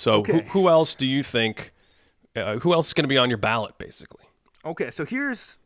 So Okay. who else do you think, who else is going to be on your ballot, basically? Okay, so here's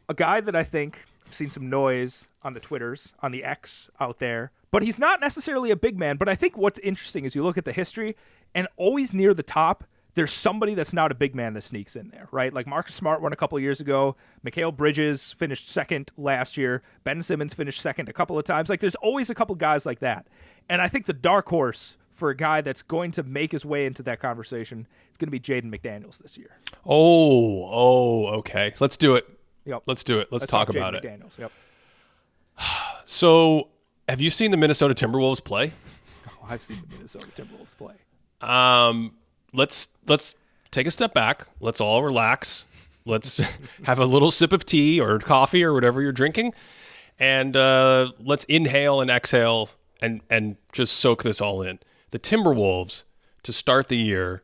a guy that I think I've seen some noise on the Twitters, on the X out there, but he's not necessarily a big man. But I think what's interesting is you look at the history, and always near the top, there's somebody that's not a big man that sneaks in there, right? Like Marcus Smart won a couple of years ago. Mikal Bridges finished second last year. Ben Simmons finished second a couple of times. Like there's always a couple guys like that. And I think the dark horse for a guy that's going to make his way into that conversation is going to be Jaden McDaniels this year. Okay. Let's do it. Yep. Let's do it. Let's talk about Jaden it. McDaniels. Yep. So have you seen the Minnesota Timberwolves play? Oh, I've seen the Minnesota Timberwolves play. Let's take a step back. Let's all relax. Let's have a little sip of tea or coffee or whatever you're drinking, and let's inhale and exhale and just soak this all in. The Timberwolves, to start the year,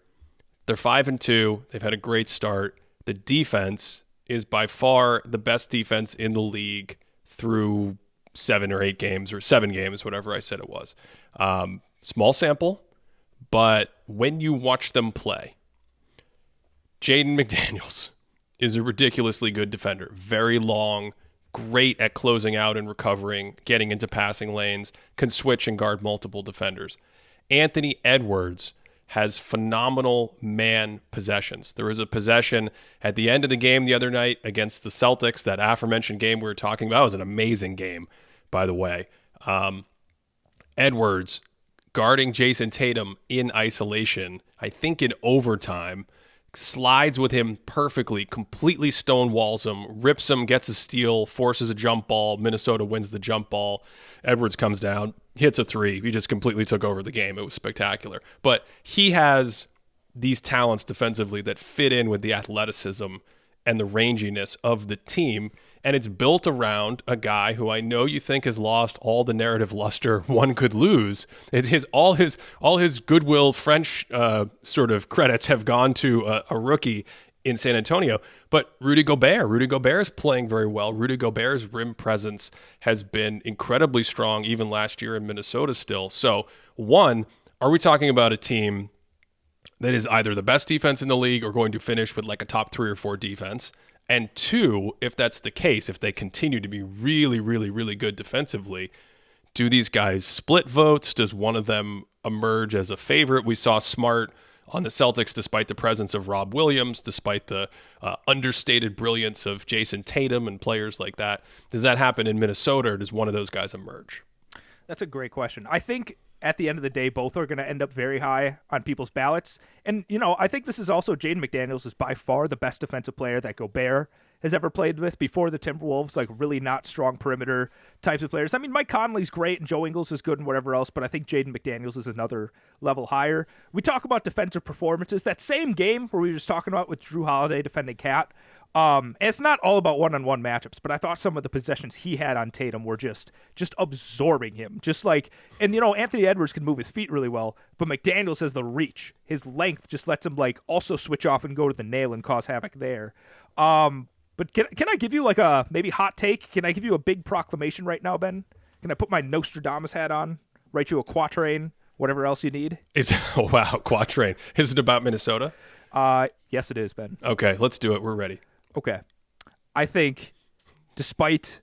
they're 5-2. They've had a great start. The defense is by far the best defense in the league through 7 or 8 games or 7 games, whatever I said it was. Small sample. But when you watch them play, Jaden McDaniels is a ridiculously good defender. Very long, great at closing out and recovering, getting into passing lanes, can switch and guard multiple defenders. Anthony Edwards has phenomenal man possessions. There was a possession at the end of the game the other night against the Celtics, that aforementioned game we were talking about. It was an amazing game, by the way. Edwards guarding Jason Tatum in isolation, I think in overtime, slides with him perfectly, completely stonewalls him, rips him, gets a steal, forces a jump ball. Minnesota wins the jump ball. Edwards comes down, hits a 3. He just completely took over the game. It was spectacular. But he has these talents defensively that fit in with the athleticism and the ranginess of the team. And it's built around a guy who I know you think has lost all the narrative luster one could lose. All his goodwill French sort of credits have gone to a rookie in San Antonio. But Rudy Gobert is playing very well. Rudy Gobert's rim presence has been incredibly strong even last year in Minnesota still. So one, are we talking about a team that is either the best defense in the league or going to finish with like a top 3 or 4 defense? And two, if that's the case, if they continue to be really, really, really good defensively, do these guys split votes? Does one of them emerge as a favorite? We saw Smart on the Celtics despite the presence of Rob Williams, despite the understated brilliance of Jason Tatum and players like that. Does that happen in Minnesota, or does one of those guys emerge? That's a great question. I think at the end of the day, both are going to end up very high on people's ballots. And, I think this is also Jaden McDaniels is by far the best defensive player that Gobert has ever played with before the Timberwolves, like really not strong perimeter types of players. I mean, Mike Conley's great and Joe Ingles is good and whatever else, but I think Jaden McDaniels is another level higher. We talk about defensive performances. That same game where we were just talking about with Drew Holiday defending Cat, and it's not all about one-on-one matchups, but I thought some of the possessions he had on Tatum were just absorbing him. Just like, and Anthony Edwards can move his feet really well, but McDaniels has the reach. His length just lets him like also switch off and go to the nail and cause havoc there. But can I give you like a maybe hot take? Can I give you a big proclamation right now, Ben? Can I put my Nostradamus hat on, write you a quatrain, whatever else you need? Wow, quatrain. Is it about Minnesota? Yes, it is, Ben. Okay, let's do it. We're ready. Okay. I think, despite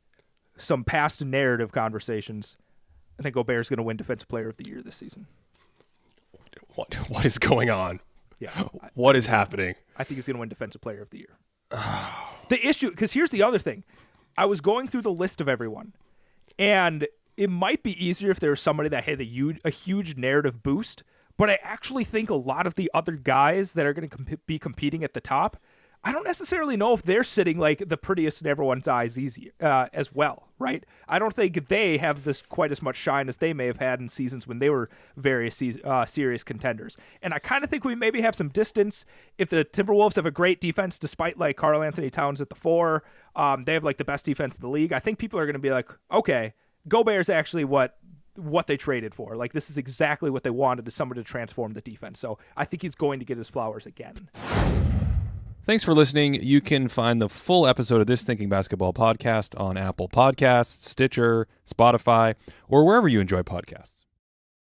some past narrative conversations, I think Gobert's going to win Defensive Player of the Year this season. What is going on? Yeah. What is happening? I think he's going to win Defensive Player of the Year. The issue, because here's the other thing. I was going through the list of everyone, and it might be easier if there was somebody that had a huge narrative boost, but I actually think a lot of the other guys that are going to be competing at the top, I don't necessarily know if they're sitting like the prettiest in everyone's eyes as well, right? I don't think they have this quite as much shine as they may have had in seasons when they were very serious contenders. And I kind of think we maybe have some distance if the Timberwolves have a great defense, despite like Karl Anthony Towns at the 4. They have like the best defense in the league. I think people are going to be like, okay, Gobert's actually what they traded for. Like, this is exactly what they wanted, is someone to transform the defense. So I think he's going to get his flowers again. Thanks for listening. You can find the full episode of This Thinking Basketball podcast on Apple Podcasts, Stitcher, Spotify, or wherever you enjoy podcasts.